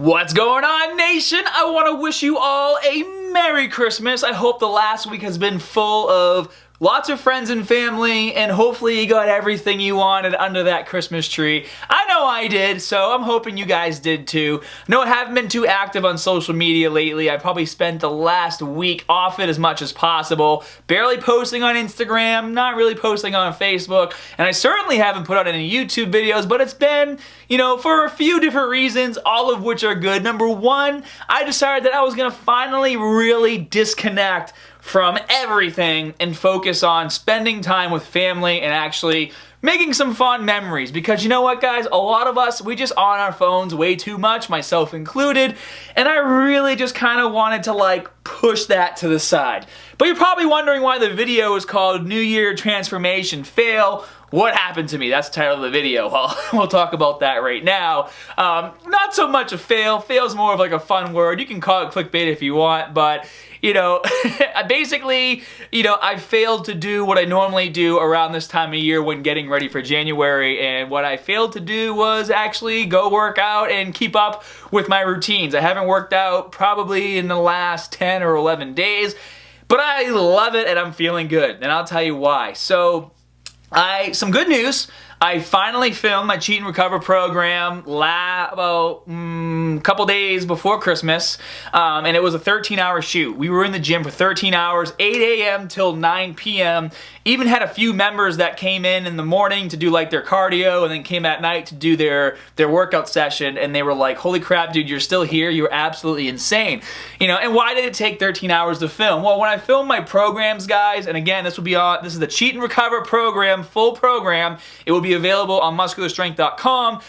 What's going on, nation? I want to wish you all a Merry Christmas. I hope the last week has been full of lots of friends and family, and hopefully you got everything you wanted under that Christmas tree. I know I did, so I'm hoping you guys did too. No, I haven't been too active on social media lately. I probably spent the last week off it as much as possible. Barely posting on Instagram, not really posting on Facebook, and I certainly haven't put out any YouTube videos, but it's been, for a few different reasons, all of which are good. Number one, I decided that I was gonna finally really disconnect from everything and focus on spending time with family and actually making some fun memories. Because you know what, guys? A lot of us, we just on our phones way too much, myself included, and I really just kind of wanted to push that to the side. But you're probably wondering why the video is called New Year Transformation Fail. What happened to me? That's the title of the video. Well, we'll talk about that right now. Not so much a fail. Fail's more of a fun word. You can call it clickbait if you want, but basically, I failed to do what I normally do around this time of year when getting ready for January, and what I failed to do was actually go work out and keep up with my routines. I haven't worked out probably in the last 10 or 11 days, but I love it and I'm feeling good, and I'll tell you why. So, some good news. I finally filmed my Cheat and Recover program about a couple days before Christmas, and it was a 13-hour shoot. We were in the gym for 13 hours, 8 a.m. till 9 p.m. Even had a few members that came in the morning to do their cardio and then came at night to do their workout session, and they were like, holy crap, dude, you're still here? You're absolutely insane. And why did it take 13 hours to film? Well, when I film my programs, guys, and again, this is the Cheat and Recover program, full program. It will be available on muscularstrength.com.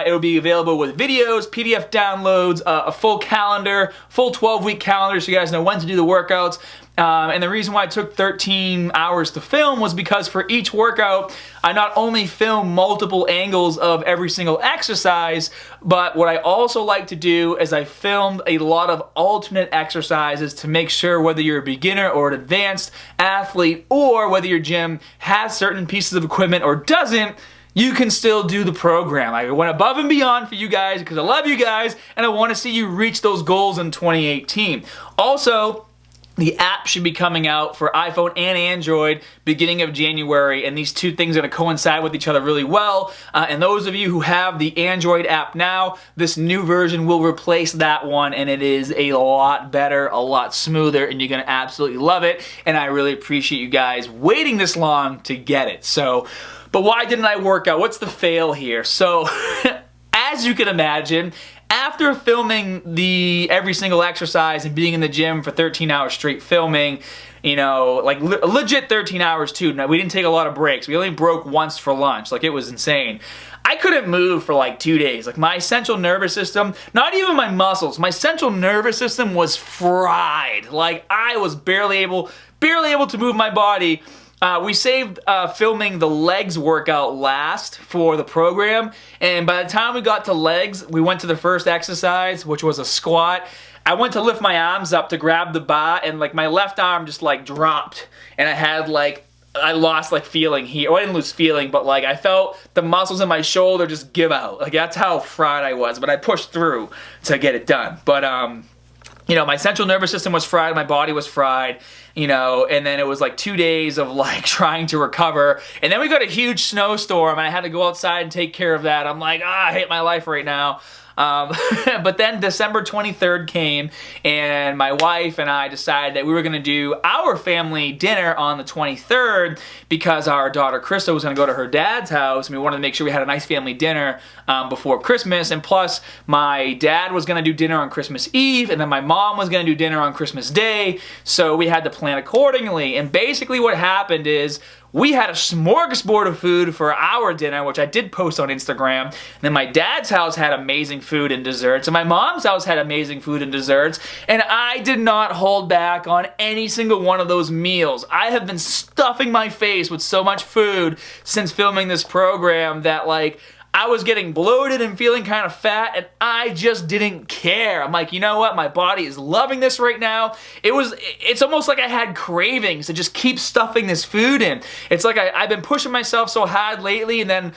It will be available with videos, PDF downloads, a full calendar, full 12-week calendar so you guys know when to do the workouts. And the reason why it took 13 hours to film was because for each workout, I not only film multiple angles of every single exercise, but what I also like to do is I filmed a lot of alternate exercises to make sure whether you're a beginner or an advanced athlete, or whether your gym has certain pieces of equipment or doesn't, you can still do the program. I went above and beyond for you guys because I love you guys and I want to see you reach those goals in 2018. Also, the app should be coming out for iPhone and Android beginning of January, and these two things are going to coincide with each other really well. And those of you who have the Android app now, this new version will replace that one, and it is a lot better, a lot smoother, and you're going to absolutely love it. And I really appreciate you guys waiting this long to get it. So, but why didn't I work out? What's the fail here? So, as you can imagine, after filming every single exercise and being in the gym for 13 hours straight filming, legit 13 hours too. Now, we didn't take a lot of breaks. We only broke once for lunch. It was insane. I couldn't move for 2 days. My central nervous system, not even my muscles, my central nervous system was fried. I was barely able to move my body. We saved filming the legs workout last for the program, and by the time we got to legs, we went to the first exercise, which was a squat. I went to lift my arms up to grab the bar, and my left arm just dropped, and I had I lost feeling here. Well, I didn't lose feeling, but I felt the muscles in my shoulder just give out. That's how fried I was, but I pushed through to get it done. But my central nervous system was fried, my body was fried, and then it was 2 days of trying to recover, and then we got a huge snowstorm, and I had to go outside and take care of that. I'm I hate my life right now. But then December 23rd came, and my wife and I decided that we were going to do our family dinner on the 23rd because our daughter Krista was going to go to her dad's house, and we wanted to make sure we had a nice family dinner before Christmas, and plus my dad was going to do dinner on Christmas Eve, and then my mom was going to do dinner on Christmas Day, so we had to plan accordingly. And basically what happened is we had a smorgasbord of food for our dinner, which I did post on Instagram. And then my dad's house had amazing food and desserts, and my mom's house had amazing food and desserts, and I did not hold back on any single one of those meals. I have been stuffing my face with so much food since filming this program that I was getting bloated and feeling kind of fat, and I just didn't care. I'm you know what? My body is loving this right now. It's almost like I had cravings to just keep stuffing this food in. It's I've been pushing myself so hard lately, and then,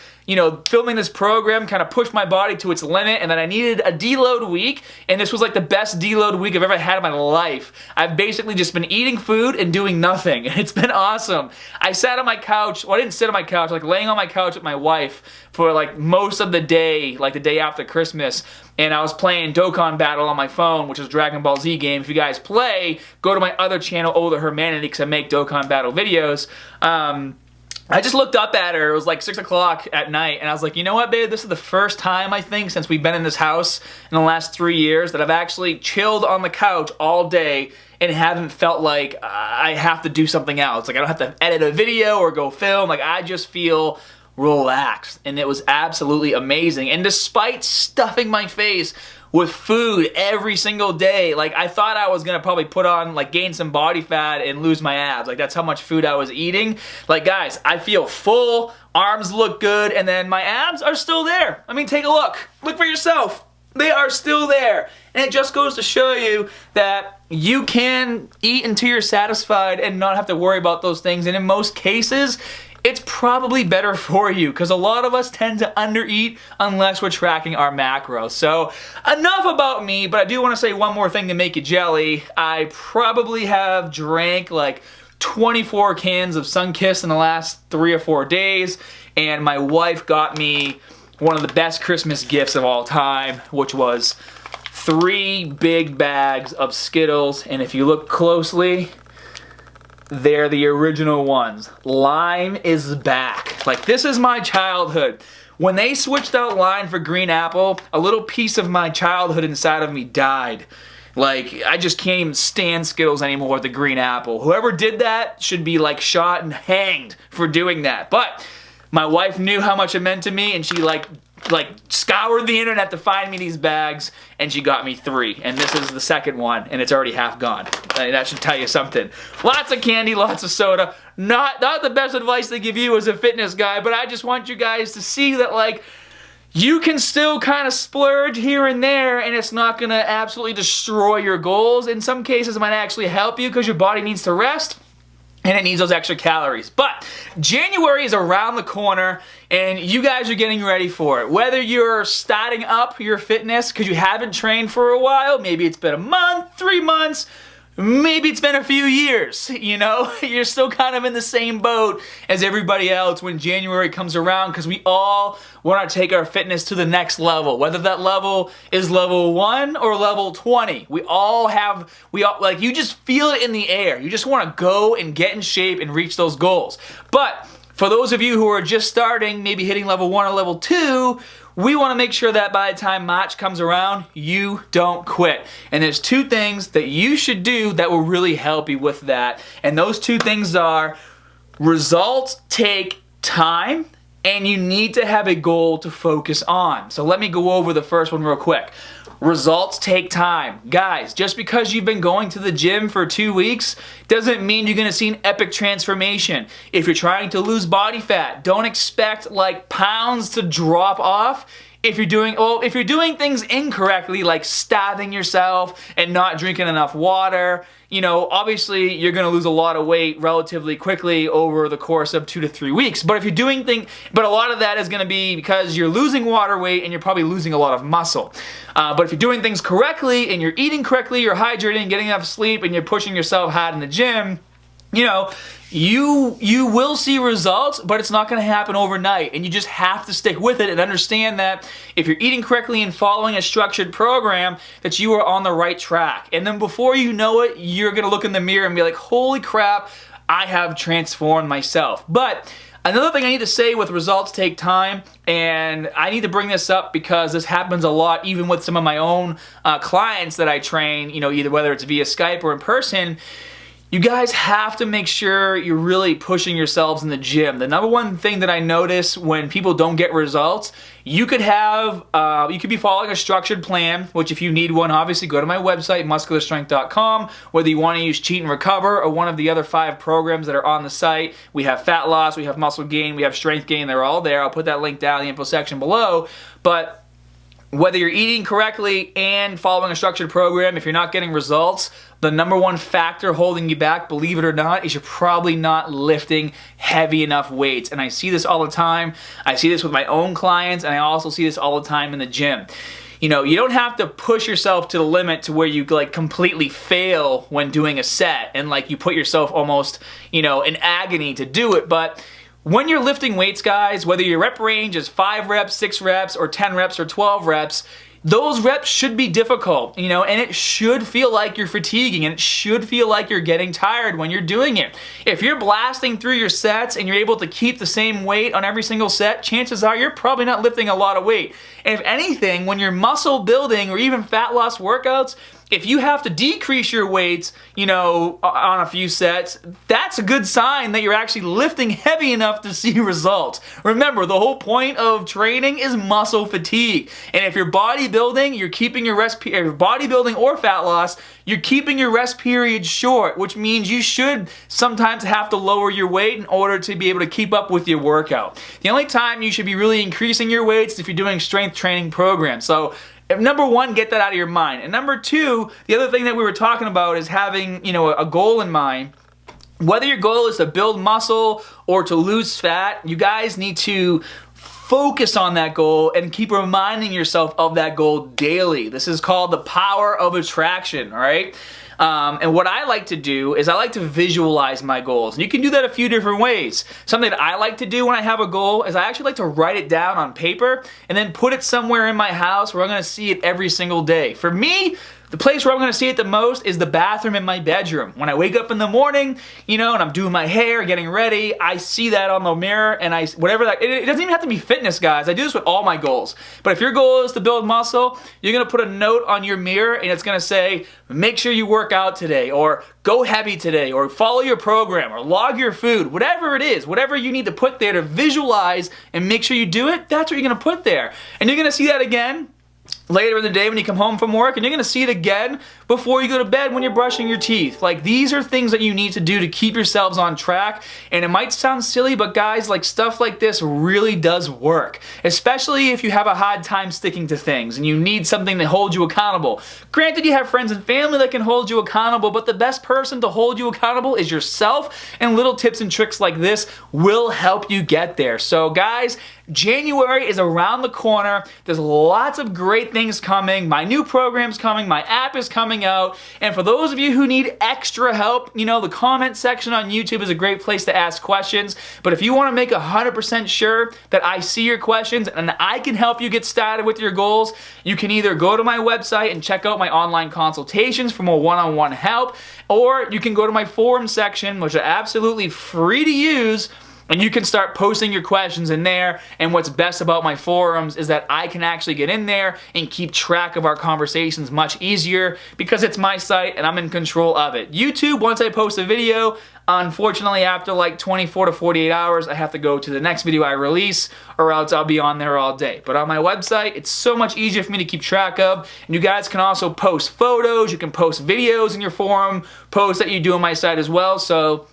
filming this program kind of pushed my body to its limit, and then I needed a deload week, and this was like the best deload week I've ever had in my life. I've basically just been eating food and doing nothing, and it's been awesome. I sat on my couch, well, I didn't sit on my couch, like laying on my couch with my wife for like most of the day, like the day after Christmas, and I was playing Dokkan Battle on my phone, which is a Dragon Ball Z game. If you guys play, go to my other channel, ScottHermanFitness, because I make Dokkan Battle videos. I just looked up at her, it was like 6 o'clock at night, and I was like, you know what, babe, this is the first time, I think, since we've been in this house in the last 3 years that I've actually chilled on the couch all day and haven't felt like I have to do something else. Like, I don't have to edit a video or go film. Like, I just feel relaxed, and it was absolutely amazing. And despite stuffing my face with food every single day, like, I thought I was gonna probably put on, like, gain some body fat and lose my abs. Like, that's how much food I was eating. Like, guys, I feel full, arms look good, and then my abs are still there. I mean, take a look. Look for yourself. They are still there. And it just goes to show you that you can eat until you're satisfied and not have to worry about those things. And in most cases, it's probably better for you, because a lot of us tend to undereat unless we're tracking our macros. So enough about me, but I do want to say one more thing to make you jelly. I probably have drank like 24 cans of Sunkist in the last 3 or 4 days, and my wife got me one of the best Christmas gifts of all time, which was 3 big bags of Skittles, and if you look closely, they're the original ones. Lime is back. Like, this is my childhood. When they switched out lime for green apple, a little piece of my childhood inside of me died. Like, I just can't even stand Skittles anymore with the green apple. Whoever did that should be, like, shot and hanged for doing that. But my wife knew how much it meant to me, and she, like scoured the internet to find me these bags, and she got me 3. And this is the second one, and it's already half gone. And that should tell you something. Lots of candy, lots of soda. Not the best advice to give you as a fitness guy, but I just want you guys to see that, like, you can still kind of splurge here and there, and it's not going to absolutely destroy your goals. In some cases, it might actually help you because your body needs to rest, and it needs those extra calories. But January is around the corner, and you guys are getting ready for it. Whether you're starting up your fitness because you haven't trained for a while, maybe it's been a month, 3 months, maybe it's been a few years, you're still kind of in the same boat as everybody else when January comes around, because we all want to take our fitness to the next level, whether that level is level 1 or level 20. We all like, you just feel it in the air. You just want to go and get in shape and reach those goals. But for those of you who are just starting, maybe hitting level 1 or level 2, we want to make sure that by the time March comes around, you don't quit. And there's 2 things that you should do that will really help you with that. And those 2 things are: results take time, and you need to have a goal to focus on. So let me go over the first one real quick. Results take time. Guys, just because you've been going to the gym for 2 weeks doesn't mean you're going to see an epic transformation. If you're trying to lose body fat, don't expect like pounds to drop off. If you're doing things incorrectly, like starving yourself and not drinking enough water, obviously you're going to lose a lot of weight relatively quickly over the course of 2 to 3 weeks. But if you're doing but a lot of that is going to be because you're losing water weight and you're probably losing a lot of muscle. But if you're doing things correctly and you're eating correctly, you're hydrating, getting enough sleep, and you're pushing yourself hard in the gym, you will see results, but it's not going to happen overnight, and you just have to stick with it and understand that if you're eating correctly and following a structured program, that you are on the right track. And then before you know it, you're going to look in the mirror and be like, holy crap, I have transformed myself. But another thing I need to say with results take time, and I need to bring this up because this happens a lot even with some of my own clients that I train, either whether it's via Skype or in person. You guys have to make sure you're really pushing yourselves in the gym. The number one thing that I notice when people don't get results, you could be following a structured plan, which if you need one, obviously go to my website, muscularstrength.com, whether you want to use Cheat and Recover or one of the other 5 programs that are on the site. We have fat loss, we have muscle gain, we have strength gain, they're all there. I'll put that link down in the info section below. But whether you're eating correctly and following a structured program, if you're not getting results, the number one factor holding you back, believe it or not, is you're probably not lifting heavy enough weights. And I see this all the time. I see this with my own clients, and I also see this all the time in the gym. You know, you don't have to push yourself to the limit to where you like completely fail when doing a set and like you put yourself almost, you know, in agony to do it. But when you're lifting weights, guys, whether your rep range is 5 reps, 6 reps, or 10 reps, or 12 reps, those reps should be difficult, you know, and it should feel like you're fatiguing, and it should feel like you're getting tired when you're doing it. If you're blasting through your sets and you're able to keep the same weight on every single set, chances are you're probably not lifting a lot of weight. And if anything, when you're muscle building or even fat loss workouts, if you have to decrease your weights, you know, on a few sets, that's a good sign that you're actually lifting heavy enough to see results. Remember, the whole point of training is muscle fatigue. And if you're bodybuilding, you're keeping your rest period, bodybuilding or fat loss, you're keeping your rest period short, which means you should sometimes have to lower your weight in order to be able to keep up with your workout. The only time you should be really increasing your weights is if you're doing strength training programs. So number one, get that out of your mind. And number two, the other thing that we were talking about is having, you know, a goal in mind. Whether your goal is to build muscle or to lose fat, you guys need to focus on that goal and keep reminding yourself of that goal daily. This is called the power of attraction, all right? And what I like to do is I like to visualize my goals. And you can do that a few different ways. Something that I like to do when I have a goal is I actually like to write it down on paper and then put it somewhere in my house where I'm going to see it every single day. For me, the place where I'm going to see it the most is the bathroom in my bedroom. When I wake up in the morning, you know, and I'm doing my hair, getting ready, I see that on the mirror, and it doesn't even have to be fitness, guys. I do this with all my goals. But if your goal is to build muscle, you're going to put a note on your mirror, and it's going to say, make sure you work out today, or go heavy today, or follow your program, or log your food, whatever it is, whatever you need to put there to visualize and make sure you do it, that's what you're going to put there. And you're going to see that again later in the day when you come home from work, and you're going to see it again before you go to bed when you're brushing your teeth. Like, these are things that you need to do to keep yourselves on track. And it might sound silly, but guys, like, stuff like this really does work, especially if you have a hard time sticking to things and you need something to hold you accountable. Granted, you have friends and family that can hold you accountable, but the best person to hold you accountable is yourself, and little tips and tricks like this will help you get there. So guys, January is around the corner. There's lots of great things coming. My new program's coming. My app is coming out. And for those of you who need extra help, you know, the comment section on YouTube is a great place to ask questions. But if you want to make 100% sure that I see your questions and I can help you get started with your goals, you can either go to my website and check out my online consultations for more one-on-one help, or you can go to my forum section, which are absolutely free to use, and you can start posting your questions in there. And what's best about my forums is that I can actually get in there and keep track of our conversations much easier because it's my site and I'm in control of it. YouTube, once I post a video, unfortunately after like 24 to 48 hours, I have to go to the next video I release, or else I'll be on there all day. But on my website, it's so much easier for me to keep track of. And you guys can also post photos, you can post videos in your forum, posts that you do on my site as well. So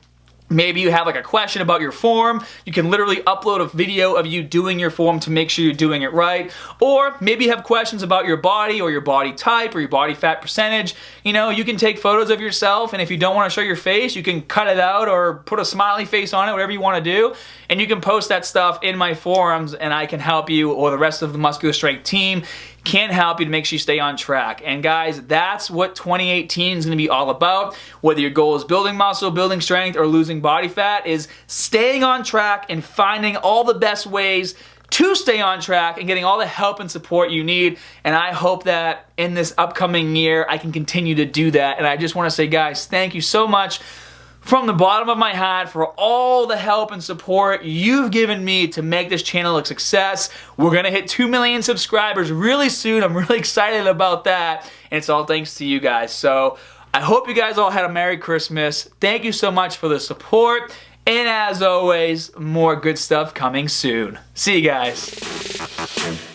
maybe you have like a question about your form, you can literally upload a video of you doing your form to make sure you're doing it right. Or maybe you have questions about your body or your body type or your body fat percentage. You know, you can take photos of yourself, and if you don't want to show your face, you can cut it out or put a smiley face on it, whatever you want to do. And you can post that stuff in my forums, and I can help you, or the rest of the Muscular Strength team can help you to make sure you stay on track. And guys, that's what 2018 is going to be all about. Whether your goal is building muscle, building strength, or losing body fat, is staying on track and finding all the best ways to stay on track and getting all the help and support you need. And I hope that in this upcoming year, I can continue to do that. And I just want to say, guys, thank you so much from the bottom of my heart for all the help and support you've given me to make this channel a success. We're going to hit 2 million subscribers really soon. I'm really excited about that. And it's all thanks to you guys. So I hope you guys all had a Merry Christmas. Thank you so much for the support. And as always, more good stuff coming soon. See you guys.